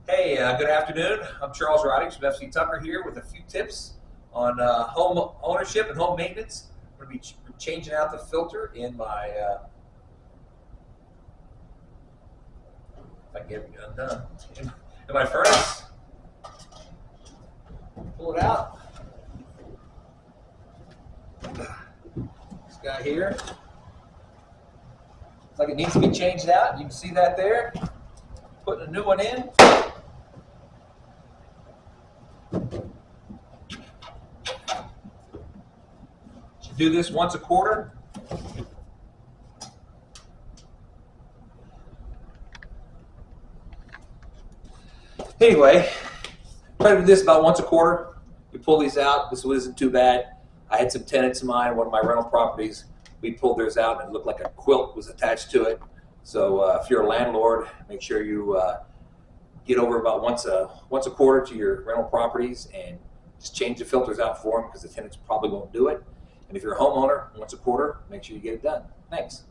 Hey, good afternoon. I'm Charles Ridings from FC Tucker here with a few tips on home ownership and home maintenance. I'm going to be changing out the filter in my, if I can get it undone, in my furnace. Pull it out. This guy here. Looks like it needs to be changed out. You can see that there. Putting a new one in. Do this once a quarter. Anyway, try to do this about once a quarter. We pull these out. This one isn't too bad. I had some tenants of mine, one of my rental properties. We pulled theirs out and it looked like a quilt was attached to it. So if you're a landlord, make sure you get over about once a quarter to your rental properties and just change the filters out for them because the tenants probably won't do it. And if you're a homeowner, once a quarter, make sure you get it done. Thanks.